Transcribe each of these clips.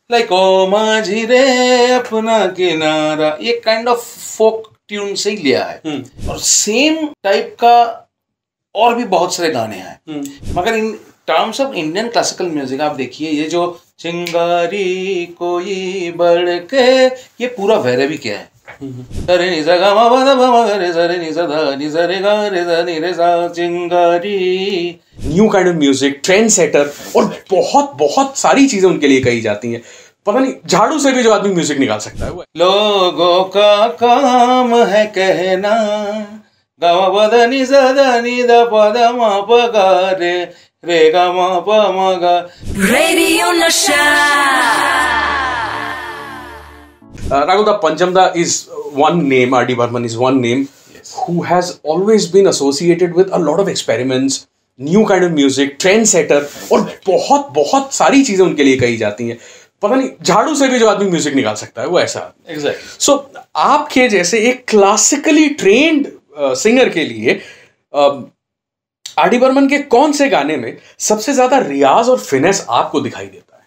Like oh माझी रे अपना किनारा, ये काइंड ऑफ फोक ट्यून से ही लिया है। और सेम टाइप का और भी बहुत सारे गाने हैं, मगर in terms of Indian classical music आप देखिए, ये जो चिंगारी कोई बढ़ के, ये पूरा भैरवी क्या है। सरे नि सा गा मा पा धा पा मा गा रे सा रे नि सा धा नि सा रे गा रे सा नि रे सा चिंगारी। New kind of music, trend setter, और बहुत बहुत सारी चीजें उनके लिए कही जाती हैं। पता नहीं झाड़ू से भी जो आदमी म्यूजिक निकाल सकता है वो है। लोगों का काम है कहना, गा मा पा धा नि सा धा नि धा पा धा मा पा गा रे गा मा पा मा गा। Radio Nasha. Raghuda Panchamda is one name, R.D. Burman is one name, who has always been associated with a lot of experiments, new kind of music, trend setter, और बहुत बहुत सारी चीजें उनके लिए कही जाती हैं। पता नहीं झाड़ू से भी जो आदमी म्यूजिक निकाल सकता है वो ऐसा। एग्जैक्टली। सो आपके जैसे एक क्लासिकली ट्रेन्ड सिंगर के लिए R.D. बर्मन के कौन से गाने में सबसे ज्यादा रियाज और फिनेस आपको दिखाई देता है?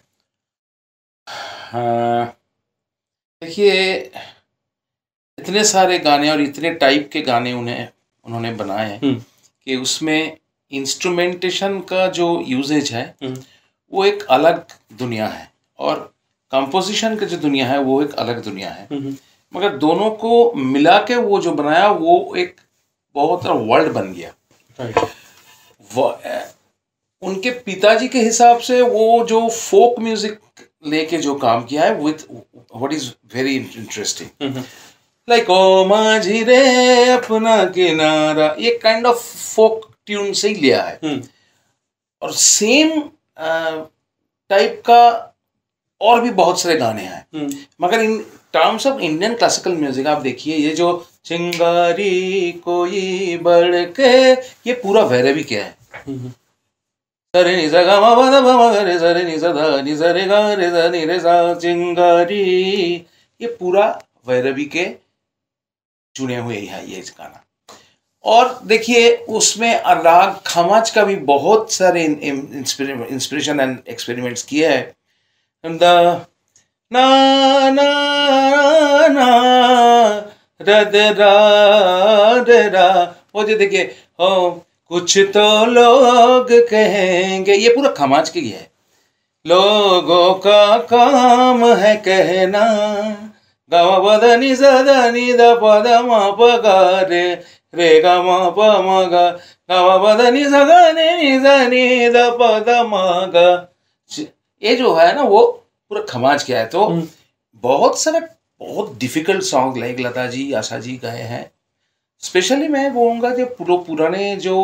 देखिए, इतने सारे गाने और इतने टाइप के गाने उन्होंने बनाए हैं कि उसमें इंस्ट्रूमेंटेशन का जो यूजेज है वो एक अलग दुनिया है, और कंपोजिशन का जो दुनिया है वो एक अलग दुनिया है। मगर दोनों को मिला के वो जो बनाया वो एक बहुत वर्ल्ड बन गया। उनके पिताजी के हिसाब से वो जो फोक म्यूजिक लेके जो काम किया है with what is very interesting, like oh माझी रे अपना किनारा, ये काइंड ऑफ फोक ट्यून से ही लिया है। और सेम टाइप का और भी बहुत सारे गाने हैं, मगर in terms of Indian classical music आप देखिए, ये जो चिंगारी कोई बढ़ के, ये पूरा भैरवी क्या है। सरे नि सा गा मा पा धा पा मा गा रे सा रे नि सा धा नि सा रे गा रे सा नि रे सा चिंगारी, ये पूरा भैरवी के चुने हुए है ये गाना। और देखिए उसमें राग खमाज का भी बहुत सारे इंस्पिरेशन एंड एक्सपेरिमेंट्स किए हैं। ना ना ना रद रा, वो जो देखिए हो कुछ तो लोग कहेंगे, ये पूरा खमाज के ही है। लोगों का काम है कहना, गा मा पा धा नि सा धा नि धा पा धा मा पा गा रे गा मा पा मा गा मा पा धा नि सा गा नि सा नि धा पा धा मा गा। ये जो है ना वो पूरा खमाज किया है। तो बहुत सारे बहुत difficult song like Lata ji, Asha ji गाए हैं। स्पेशली मैं बोलूँगा जो पुराने जो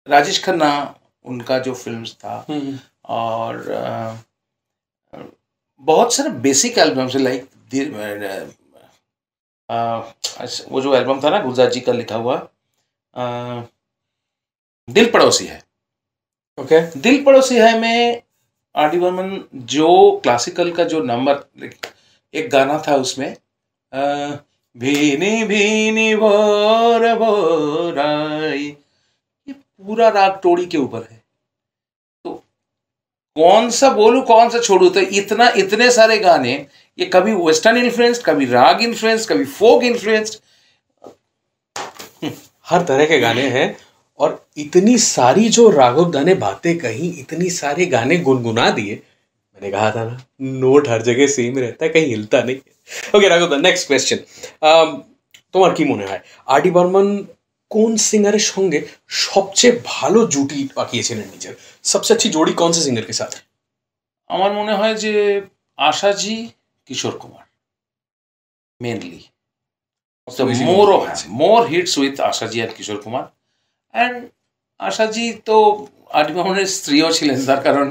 राजेश खन्ना उनका जो फिल्म्स था, और बहुत सारे बेसिक एल्बम्स लाइक वो जो एल्बम था ना गुलजार जी का लिखा हुआ, दिल पड़ोसी है। ओके, दिल पड़ोसी है में R.D. बर्मन जो क्लासिकल का जो नंबर, एक गाना था उसमें भीनी भीनी भोर भोराई, ये पूरा राग टोड़ी के ऊपर है। तो कौन सा बोलूं कौन सा छोड़ू, तो इतने सारे गाने, ये कभी वेस्टर्न इन्फ्लुएंस्ड, कभी राग इन्फ्लुएंस्ड, कभी फोक इन्फ्लुएंस्ड, हर तरह के गाने हैं। और इतनी सारी जो राघव ने बातें कही, इतनी सारे गाने गुनगुना दिए। मैंने कहा था ना, नोट हर जगह सेम रहता है, कहीं हिलता नहीं। ओके राघव, नेक्स्ट क्वेश्चन তোমার কি মনে হয় R.D. বর্মন কোন সিঙ্গারের সঙ্গে সবচেয়ে ভালো জুটি পাকিয়েছিলেন নিজের? सबसे अच्छी जोड़ी कौन से सिंगर के साथ? আমার মনে হয় যে Asha ji, Kishore Kumar mainly, more hits with Asha ji and Kishore Kumar. And Asha ji তো R.D. বর্মনের স্ত্রীও ছিলেন, তার কারণ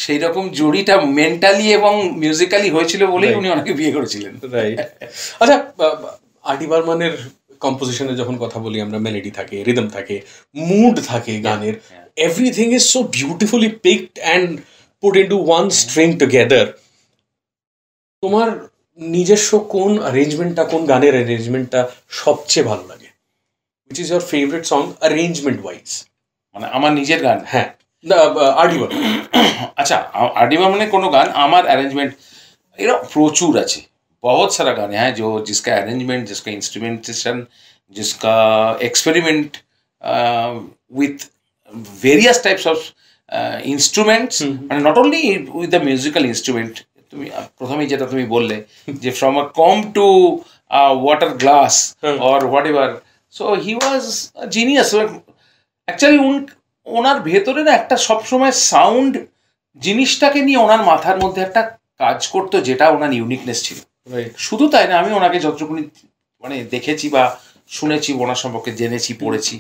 সেই রকম জুড়িটা মেন্টালি এবং মিউজিক্যালি হয়েছিল বলেই উনি অনেকে বিয়ে করেছিলেন। রাইট। আচ্ছা, R.D. বর্মনের কম্পোজিশনে যখন কথা বলি আমরা, মেলোডি থাকে, রিদম থাকে, মুড থাকে গানের, everything is so beautifully picked and put into one string together. তোমার নিজস্ব কোন অ্যারেঞ্জমেন্টটা, কোন গানের অ্যারেঞ্জমেন্টটা সবচেয়ে ভালো লাগে? Which is your favorite song arrangement wise? মানে আমার নিজের গান? হ্যাঁ, আরডি বর্মন। अच्छा आर डी बर्मन कोनो गान আমার अरेंजमेंट एरा प्रचुर আছে, बहुत सारा गाने हैं जो जिसका अरेंजमेंट, जिसका इंस्ट्रूमेंटेशन, जिसका experiment with various types of instruments, and not only with the musical instrument. তুমি প্রথমেই যেটা তুমি বললে যে from a comb to a water glass or whatever, so he was a genius. Actually ওনার ভেতরে না একটা সবসময় সাউন্ড জিনিসটাকে নিয়ে ওনার মাথার মধ্যে একটা কাজ করতো, যেটা ওনার ইউনিকনেস ছিল। শুধু তাই না, আমি ওনাকে যতটুকুনি মানে দেখেছি বা শুনেছি, ওনার সম্পর্কে জেনেছি, পড়েছি,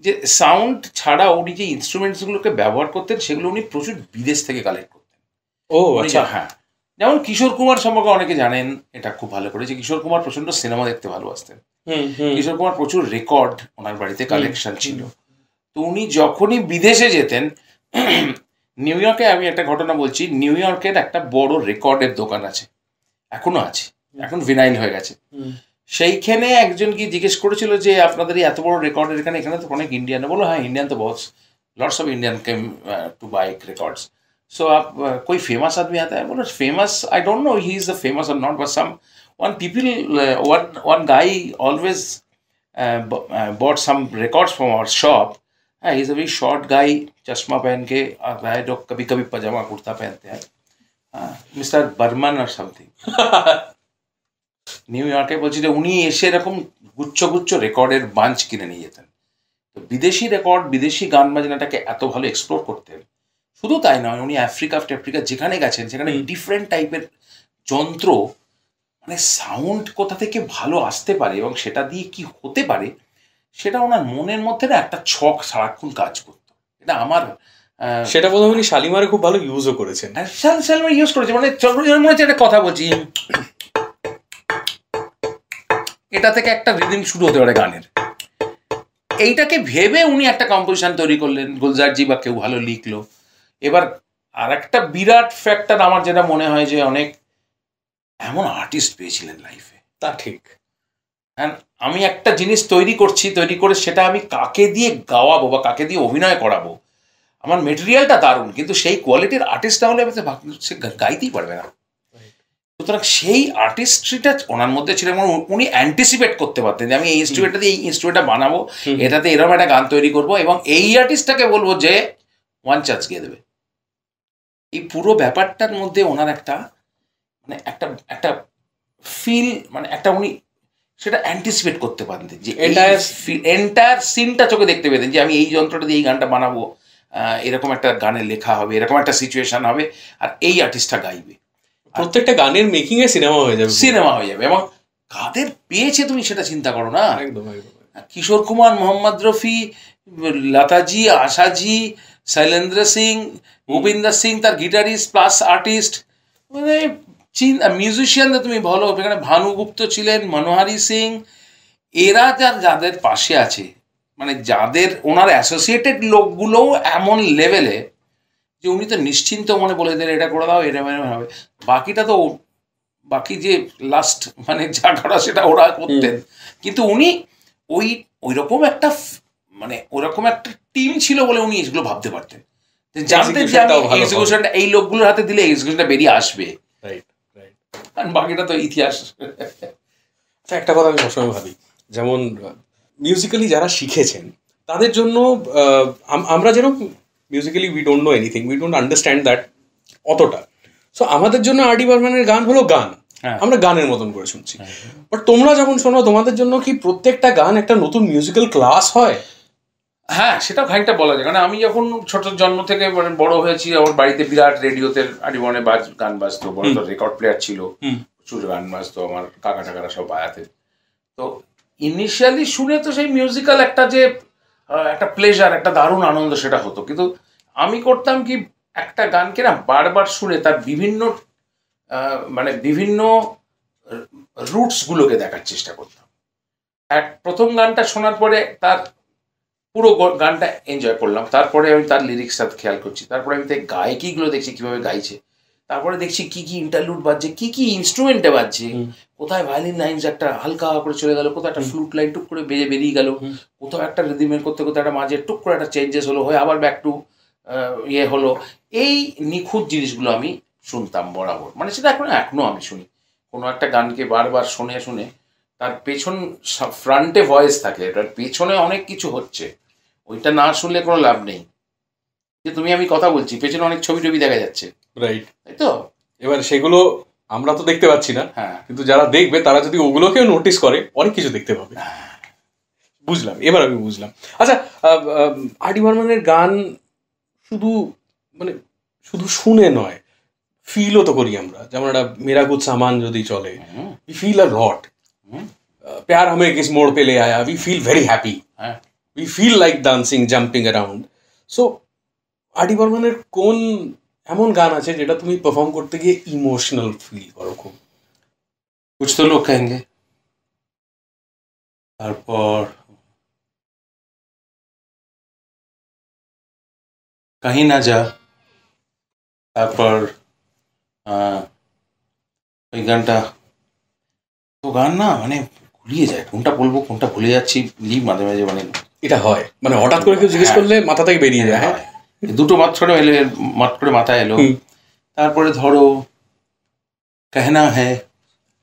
যে সাউন্ড ছাড়া উনি যে ইনস্ট্রুমেন্টসগুলোকে ব্যবহার করতেন সেগুলো উনি প্রচুর বিদেশ থেকে কালেক্ট করতেন। ও আচ্ছা। হ্যাঁ, যেমন কিশোর কুমার সম্পর্কে অনেকে জানেন এটা খুব ভালো করে, যে কিশোর কুমার প্রচন্ড সিনেমা দেখতে ভালোবাসতেন। কিশোর কুমার প্রচুর রেকর্ড ওনার বাড়িতে কালেকশন ছিল। তো উনি যখনই বিদেশে যেতেন, নিউ ইয়র্কে, আমি একটা ঘটনা বলছি, নিউ ইয়র্কের একটা বড় রেকর্ডের দোকান আছে, এখনো আছে, এখন ভিনাইল হয়ে গেছে। সেইখানে একজন কি জিজ্ঞেস করেছিল যে আপনাদের এত বড় রেকর্ডের এখানে তো অনেক ইন্ডিয়ান, বলো হ্যাঁ ইন্ডিয়ান তো boss, lots of Indian came to buy records, so आप कोई फेमस आदमी आता है? बोलो famous, I don't know he is the famous और not, but some one people, one guy always bought some records from our shop. He is a very short guy, चश्मा पहन के आता है, जो कभी कभी पजामा कुर्ता पहनते हैं, मिस्टर बर्मन और समथिंग। নিউ ইয়র্কে বলছি যে উনি এসে এরকম গুচ্ছ গুচ্ছ রেকর্ডের বাঞ্চ কিনে নিয়ে যেতেন। তো বিদেশি রেকর্ড, বিদেশি গান বাজনাটাকে এত ভালো এক্সপ্লোর করতেন। শুধু তাই নয়, উনি আফ্রিকা যেখানে গেছেন সেখানে ডিফারেন্ট টাইপের যন্ত্র, মানে সাউন্ড কোথা থেকে ভালো আসতে পারে এবং সেটা দিয়ে কি হতে পারে, সেটা ওনার মনের মধ্যে না একটা ছক সারাক্ষণ কাজ করতো। এটা আমার সেটা বোধহয় উনি শালিমারে খুব ভালো ইউজও করেছেন। শালিমার ইউজ করেছে, মানে মনে হচ্ছে একটা কথা বলছি, এটা থেকে একটা রিদিম শুরু হতে পারে গানের, এইটাকে ভেবে উনি একটা কম্পোজিশন তৈরি করলেন, গুলজারজি বা কেউ ভালো লিখলো। এবার আর একটা বিরাট ফ্যাক্টর আমার যেটা মনে হয় যে অনেক এমন আর্টিস্ট পেয়েছিলেন লাইফে, তা ঠিক। হ্যাঁ, আমি একটা জিনিস তৈরি করে সেটা আমি কাকে দিয়ে গাওয়াবো বা কাকে দিয়ে অভিনয় করাবো, আমার মেটেরিয়ালটা দারুণ, কিন্তু সেই কোয়ালিটির আর্টিস্ট না হলে আমি তো সে গাইতেই পারবে না। সুতরাং সেই আর্টিস্ট্রিটা ওনার মধ্যে ছিল এবং উনি অ্যান্টিসিপেট করতে পারতেন যে আমি এই ইনস্ট্রুমেন্টটা দিয়ে এই ইনস্ট্রুমেন্টটা বানাবো, এটাতে এরকম একটা গান তৈরি করবো এবং এই আর্টিস্টটাকে বলবো যে ওয়ান চান্স গিয়ে দেবে। এই পুরো ব্যাপারটার মধ্যে ওনার একটা মানে একটা ফিল, মানে একটা উনি সেটা অ্যান্টিসিপেট করতে পারতেন, যে এন্টায়ার সিনটা চোখে দেখতে পেতেন যে আমি এই যন্ত্রটা দিয়ে এই গানটা বানাবো, এরকম একটা গানের লেখা হবে, এরকম একটা সিচুয়েশন হবে, আর এই আর্টিস্টটা গাইবে। প্রত্যেকটা গানের মেকিং এ সিনেমা হয়ে যাবে, এবং কাদের পেয়েছে তুমি সেটা চিন্তা করো না। একদম একদম। কিশোর কুমার, মোহাম্মদ রফি, লতাজি, আশাজি, শৈলেন্দ্র সিং, ভূপিন্দর সিং তার গিটারিস্ট প্লাস আর্টিস্ট, মানে মিউজিশিয়ানদের তুমি বলো, এখানে ভানুগুপ্ত ছিলেন, মনোহারি সিং, এরা যাদের পাশে আছে, মানে যাদের ওনার অ্যাসোসিয়েটেড লোকগুলোও এমন লেভেলে যে উনি তো নিশ্চিন্ত মনে বলে দিলেন এটা করে দাও, এটা হবে, বাকিটা তো বাকি যে লাস্ট মানে যা করা সেটা ওরা করতেন, কিন্তু উনি ওইরকম একটা মানে ওরকম একটা টিম ছিল বলে উনি এগুলো ভাবতে পারতেন, জানতেন যে এক্সিকিউশনটা এই লোকগুলোর হাতে দিলে এক্সিকিউশনটা বেরিয়ে আসবে, আর বাকিটা তো ইতিহাস। একটা কথা আমি সবসময় ভাবি, যেমন মিউজিক্যালি যারা শিখেছেন তাদের জন্য আমরা যেরকম musically we don't know anything, we don't understand that অতটা, সো আমাদের জন্য আর ডি বর্মনের গান হলো গান, আমরা গানের মতন করে শুনছি। বাট তোমরা যখন শোনো, তোমাদের জন্য কি প্রত্যেকটা গান একটা নতুন মিউজিক্যাল ক্লাস হয়? হ্যাঁ, সেটাও খানিকটা বলা যায়, কারণ আমি যখন ছোট জন্ম থেকে বড় হয়েছি, আমার বাড়িতে বিরাট রেডিওতে আর ডি বর্মনের গান বাজতো, বড় রেকর্ড প্লেয়ার ছিল, প্রচুর গান বাজতো, আমার কাকা টাকারা সব বাজাতেন। তো ইনিশিয়ালি শুনে তো সেই মিউজিক্যাল একটা যে একটা প্লেজার, একটা দারুণ আনন্দ সেটা হতো, কিন্তু আমি করতাম কি একটা গানকে না বারবার শুনে তার বিভিন্ন মানে বিভিন্ন রুটসগুলোকে দেখার চেষ্টা করতাম। প্রথম গানটা শোনার পরে তার পুরো গানটা এনজয় করলাম, তারপরে আমি তার লিরিক্সটা খেয়াল করছি, তারপরে আমি তার গায়কিগুলো দেখছি কীভাবে গাইছে, তারপরে দেখছি কী কী ইন্টারলুড বাজছে, কী কী ইনস্ট্রুমেন্টে বাজছে, কোথায় ভায়োলিন লাইনস একটা হালকা করে চলে গেল, কোথাও একটা ফ্লুট লাইন টুক করে বেরিয়ে গেল, কোথাও একটা রিদিমের করতে একটা মাঝে টুক করে একটা চেঞ্জেস হলো, হয়ে আবার ব্যাক টু ইয়ে হলো, এই নিখুঁত জিনিসগুলো আমি শুনতাম বরাবর, মানে সেটা এখনো আমি শুনি। কোনো একটা গানকে বারবার শুনে শুনে তার পেছন ফ্রন্টে ভয়েস থাকে, এটার পেছনে অনেক কিছু হচ্ছে, ওইটা না শুনলে কোনো লাভ নেই। যে তুমি আমি কথা বলছি, পেছনে অনেক ছবি টবি দেখা যাচ্ছে, রাইট। তাই তো? এবার সেগুলো আমরা তো দেখতে পাচ্ছি না, হ্যাঁ, কিন্তু যারা দেখবে তারা যদি ওগুলোকেও নোটিস করে অনেক কিছু দেখতে পাবে। বুঝলাম, এবার আমি বুঝলাম। আচ্ছা, আর ডি বর্মনের গান শুধু মানে শুধু শুনে নয়, ফিলও তো করি আমরা। যেমন একটা মেরা কুছ সামান যদি চলে, we feel a lot. Pyaar হামে kiss মোড় পে লে আয়া, we feel very happy, we feel like dancing, jumping around. So R D বর্মনের কোন এমন গান আছে যেটা তুমি পারফর্ম করতে গিয়ে ইমোশনাল ফিল করো খুব? কুছ তো লোক কহেঙ্গে, তারপর কাহি না যা, তারপর ওই গানটা, তো গান না মানে গুলিয়ে যায়, কোনটা বলবো কোনটা ভুলে যাচ্ছি মাঝে মাঝে, মানে এটা হয়, মানে হঠাৎ করে কেউ জিজ্ঞেস করলে মাথা থেকে বেরিয়ে যায়। হ্যাঁ, দুটো মাত করে মাথায় এলো। তারপরে ধরো कहना है,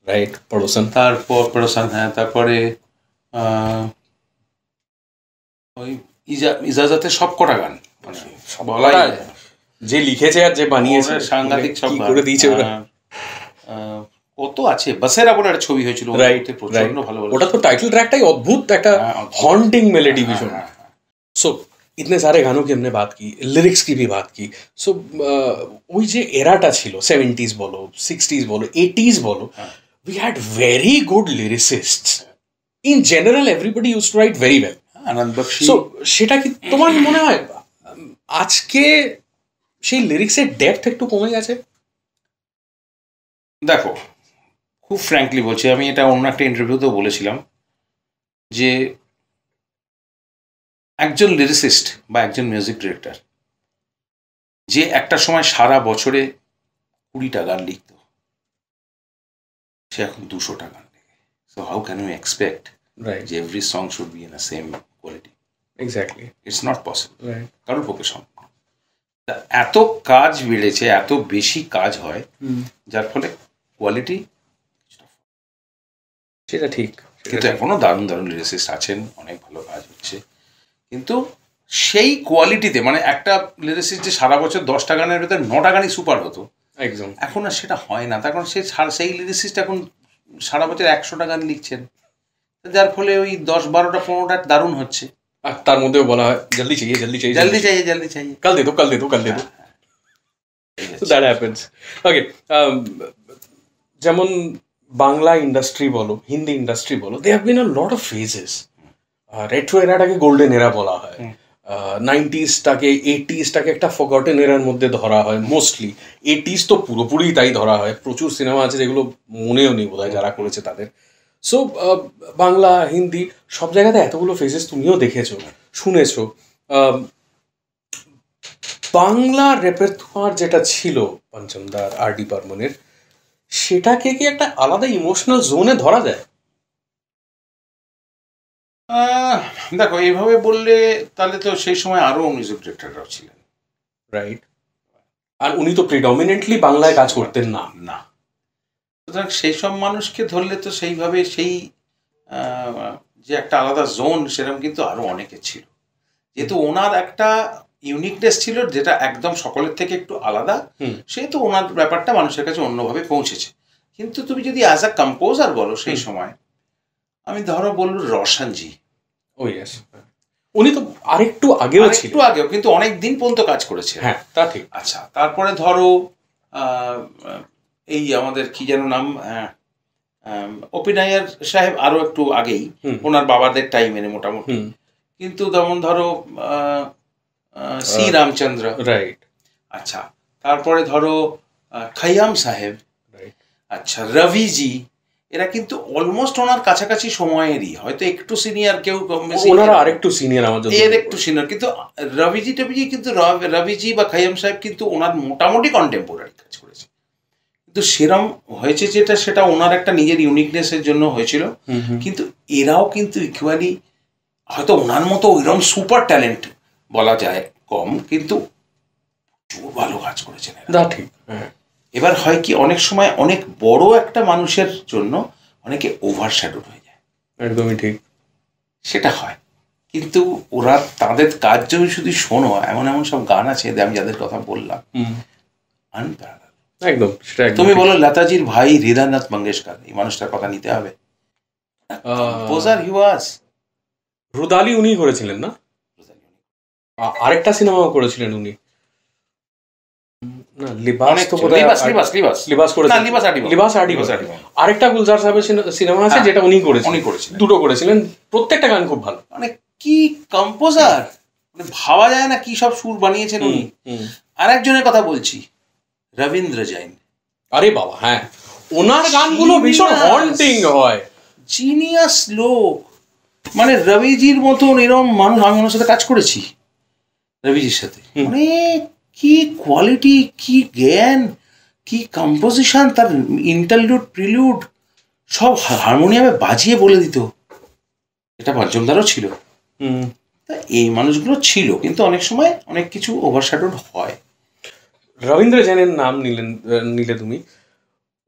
রাইট, পড়োসন। তারপর পড়োসন, হ্যাঁ, তারপরে ওই ইজাজতের সব কটা গান, মানে বলাই যায়, যে লিখেছে আর যে বানিয়েছে সাংঘাতিক সব করে দিয়েছে ওরা। কত আছে, বাসেরা বলে একটা ছবি হয়েছিল, প্রচন্ড ভালো। ওটা তো টাইটেল ट्रैकটাই অদ্ভুত, একটা हॉन्टिंग मेलोडी भीषण। सो इतने सारे गानों की हमने बात की, लिरिक्स की भी बात की। सो ওই যে এরাটা ছিল 70s বলো, 60s বলো, 80s বলো, we had very good lyricists in general, everybody used to write very well. Anand Bakshi. So সেটা কি তোমার মনে হয় আজকে সেই লিরিক্সের ডেপথ একটু কমে গেছে? দেখো, খুব ফ্র্যাঙ্কলি বলছি, আমি এটা অন্য একটা ইন্টারভিউতেও বলেছিলাম যে একজন লিরিসিস্ট বা একজন মিউজিক ডিরেক্টর যে একটা সময় সারা বছরে 20টা গান লিখত, সে এখন 200টা গান লিখে। So how can you expect যে every song should be in a same quality? Exactly, it's not possible, কারোর পক্ষে সম্ভব। এত কাজ বেড়েছে, এত বেশি কাজ হয়, যার ফলে কোয়ালিটি, সেটা ঠিক। কিন্তু এখনো দারুণ দারুণ লিরিসিস্ট আছেন, অনেক ভালো কাজ হচ্ছে, কিন্তু সেই কোয়ালিটিতে, মানে একটা লিরিসিস্ট যে সারা বছর 10টা গানের ভেতরে 9টা গানই সুপার হতো, একদম, এখন আর সেটা হয় না। তার কারণ সেই লিরিসিস্ট এখন সারা বছর 100টা গান লিখছেন, যার ফলে ওই 10, 12টা, 15টা দারুণ হচ্ছে, আর তার মধ্যেও বলা হয় জলদি চাইয়ে, জলদি চাইয়ে, জলদি চাইয়ে, জলদি চাইয়ে, কাল দে দো, কাল দে দো, কাল দে দো। So that happens. Okay, যেমন বাংলা ইন্ডাস্ট্রি বলো, হিন্দি ইন্ডাস্ট্রি বলো, they have been a lot of phases. Retro এরাটাকে গোল্ডেন এরা বলা হয়, 90sটাকে 80sটাকে একটা ফরগটেন এরার মধ্যে ধরা হয় মোস্টলি। 80s তো পুরোপুরি তাই ধরা হয়, প্রচুর সিনেমা আছে যেগুলো মনেও নেই বোধহয় যারা করেছে তাদের। সো বাংলা, হিন্দি সব জায়গাতে এতগুলো ফেজেস তুমিও দেখেছো, শুনেছো। বাংলা রেপারটোয়ার যেটা ছিল পঞ্চমদার, আর ডি বর্মনের, সেটাকে কি একটা আলাদা ইমোশনাল জোনে ধরা যায়? দেখো, এইভাবে বললে তাহলে তো সেই সময় আরো মিউজিক ডিরেক্টররাও ছিলেন, রাইট? আর উনি তো প্রিডমিনেন্টলি বাংলায় কাজ করতেন না। না, সুতরাং সেই সব মানুষকে ধরলে তো সেইভাবে সেই যে একটা আলাদা জোন, সেরকম কিন্তু আরো অনেকে ছিল, যেহেতু ওনার একটা ইউনিকনেস ছিল যেটা একদম সকলের থেকে একটু আলাদা, সেহেতু ওনার ব্যাপারটা মানুষের কাছে অন্যভাবে পৌঁছেছে। কিন্তু তুমি যদি অ্যাজ আ কম্পোজার বলো, সেই সময় আমি ধরো বলবো রোশনজি। ও ইয়েস, উনি তো আরেকটু আগেও ছিল, একটু আগেও, কিন্তু অনেক দিন পর্যন্ত কাজ করেছে। হ্যাঁ, তা ঠিক। আচ্ছা, তারপরে ধরো এই আমাদের কি যেন নাম, অপিনায়ার সাহেব আরো একটু আগেই, ওনার বাবাদের টাইমে মোটামুটি। কিন্তু যেমন ধরো সি রামচন্দ্র, রাইট। আচ্ছা, তারপরে ধরো খৈয়াম সাহেব, আচ্ছা, রবিজি, এরা কিন্তু অলমোস্ট ওনার কাছাকাছি সময়েরই, হয়তো একটু সিনিয়র, কেউ ওনারা আরেকটু সিনিয়র, আমাদের এর একটু সিনিয়র, কিন্তু রবিজি কিন্তু রবিজি বা খৈয়াম সাহেব কিন্তু ওনার মোটামুটি কন্টেম্পোরারি কাজ করেছে। কিন্তু সেরম হয়েছে যেটা, সেটা ওনার একটা নিজের ইউনিকনেসের জন্য হয়েছিল। কিন্তু এরাও কিন্তু ইকুয়ালি, হয়তো ওনার মতো ওইরকম সুপার ট্যালেন্ট বলা যায় কম, কিন্তু প্রচুর ভালো কাজ করেছেন এরা। দা ঠিক। হ্যাঁ এবার হয় কি অনেক সময় অনেক বড় একটা মানুষের জন্য অনেকে ওভারশ্যাডোড হয়ে যায়, একদমই ঠিক। সেটা হয়। কিন্তু ওরা তাদের কাজ যদি শুধু শোনো, এমন এমন সব গান আছে আমি যাদের কথা বললাম, আনপ্যারালাল। একদম সেটা একদম। তুমি বলো লতাজির ভাই হৃদয়নাথ মঙ্গেশকর, এই মানুষটার কথা নিতে হবে। কম্পোজার হি ওয়াজ। রুদালি উনি করেছিলেন না? আরেকটা সিনেমাও করেছিলেন উনি, না লিবাস তো বোধহয় লিবাস করেছিলেন, লিবাস আর্টিবাস। আরেকটা গুলজার সাহেবের সিনেমা আছে যেটা উনি করেছিলেন, দুটো করেছিলেন, প্রত্যেকটা গান খুব ভালো। মানে কি কম্পোজার, মানে ভাবা যায় না কি সব সুর বানিয়েছেন উনি। আর একজনের কথা বলছি, রবীন্দ্র জৈন। আরে বাবা হ্যাঁ, ওনার গানগুলো ভীষণ হন্টিং হয়, জিনিয়াস লোক। মানে রবিজির মতন এরকম মানুষ, আমি ওনার সাথে কাজ করেছি, রবিজির সাথে। মানে কি কোয়ালিটি, কি জ্ঞান, কি কম্পোজিশন, তার ইন্টারলুড প্রিলুড সব হারমোনিয়ামে বাজিয়ে বলে দিত। এটা পঞ্চমদারও ছিল। তা এই মানুষগুলো ছিল, কিন্তু অনেক সময় অনেক কিছু ওভারশ্যাডোড হয়। রবীন্দ্র জৈনের নাম নিলে তুমি,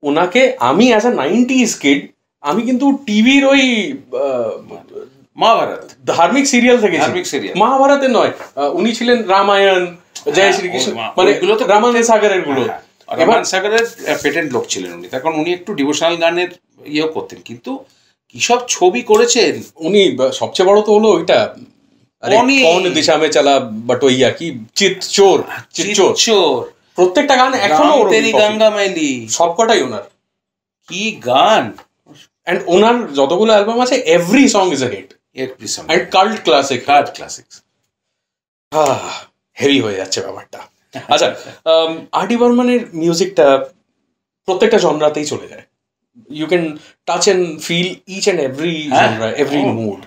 ওনাকে আমি অ্যাজ আ 90s কিড আমি কিন্তু টিভির ওই মহাভারত ধার্মিক সিরিয়াল থেকে, মহাভারতে নয়, উনি ছিলেন রামায়ণ, জয় শ্রীকৃষ্ণ, মানে এগুলো তো রামায়ণ সাগরের গুলো। রামায়ণ সাগরের পেটেন্ট লোক ছিলেন উনি, তখন উনি একটু ডিভোশনাল গানের ইয়েও করতেন, কিন্তু কি সব ছবি করেছেন উনি। সবচেয়ে বড় তো হলো ওইটা কোন দিশা মে চলা বটইয়া, কি চিতচোর, প্রত্যেকটা গান এখনো তেরি গঙ্গা মাইলি সবকটাই ওনার। কি গান! এন্ড ওনার যতগুলো অ্যালবাম আছে, every song is a hit, every song and cult classic. Heavy হয়ে যাচ্ছে ব্যাপারটা। আচ্ছা, আর.ডি. বর্মনের মিউজিকটা প্রত্যেকটা জনরাতেই চলে যায়। You can touch and feel each and every genre, every mood.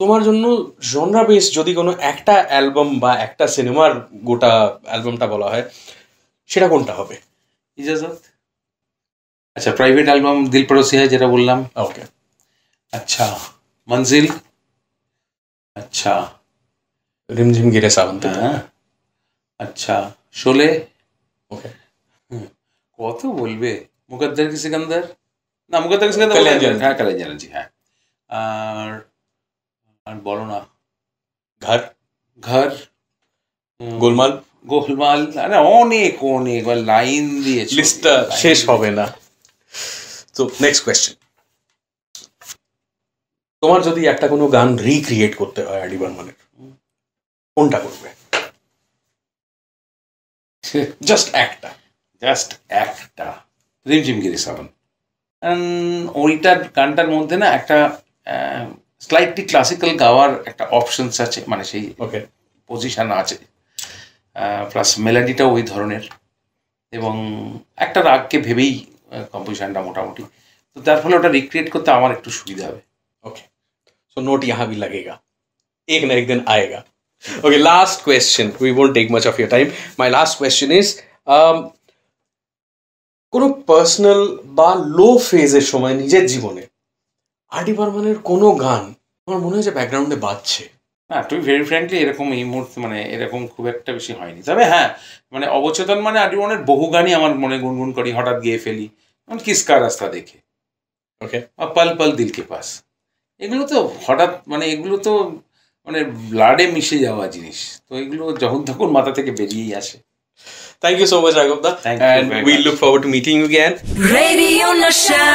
তোমার জন্য জনরা বেস যদি কোনো একটা অ্যালবাম বা একটা সিনেমার গোটা অ্যালবামটা বলা হয়, সেটা কোনটা হবে? ইজাজত। আচ্ছা, প্রাইভেট অ্যালবাম দিল পড়োসি হ্যায় যেটা বললাম। ওকে। আচ্ছা, মঞ্জিল। আচ্ছা, রিমঝিম গিরে সাवन। আচ্ছা, শোলে। ওকে। কত বলবে? মুকদ্দর কি সিকন্দর, না মুকদ্দর কি সিকন্দর, হ্যাঁ কালিয়ান জি, হ্যাঁ। আর বলো না, ঘর, গোলমাল। আরে অনেক অনেক লাইন দিয়ে লিস্টটা শেষ হবে না। তো নেক্সট কোয়েশ্চেন, তোমার যদি একটা কোনো গান রিক্রিয়েট করতে হয় আর.ডি. বর্মনের, কোনটা করবে? জাস্ট একটা রিমঝিম গিরে সাवन। ওইটার গানটার মধ্যে না একটা স্লাইটলি ক্লাসিক্যাল গাওয়ার একটা অপশনস আছে, মানে সেই পজিশন আছে, প্লাস মেলোডিটাও ওই ধরনের, এবং একটা রাগকে ভেবেই কম্পোজিশনটা মোটামুটি, তো তার ফলে ওটা রিক্রিয়েট করতে আমার একটু সুবিধা হবে। ওকে, সো নোট यहाँ भी लगेगा, एक ना एक दिन आएगा। Okay, last question, we won't take much of your time. My last question is, কোনো পার্সোনাল বা লো ফেজের সময় নিজের জীবনে আর.ডি. বর্মনের কোনো গান আমার মনে হয় যে ব্যাকগ্রাউন্ডে বাজছে? না, টু বি ভেরি ফ্র্যাঙ্কলি এরকম এই মুহূর্তে মানে এরকম খুব একটা বেশি হয়নি। তবে হ্যাঁ, মানে অবচেতন মানে আর.ডি. বর্মনের বহু গানই আমার মনে গুনগুন করি, হঠাৎ গিয়ে ফেলি, যেমন কিসকা রাস্তা দেখে, ওকে, বা পল পল দিল কে পাস। এগুলো তো হঠাৎ, মানে এগুলো তো মানে ব্লাডে মিশে যাওয়া জিনিস, তো এগুলো যখন তখন মাথা থেকে বেরিয়েই আসে। Thank you so much, Raghav da, and we look forward to meeting you again. Radio Nasha.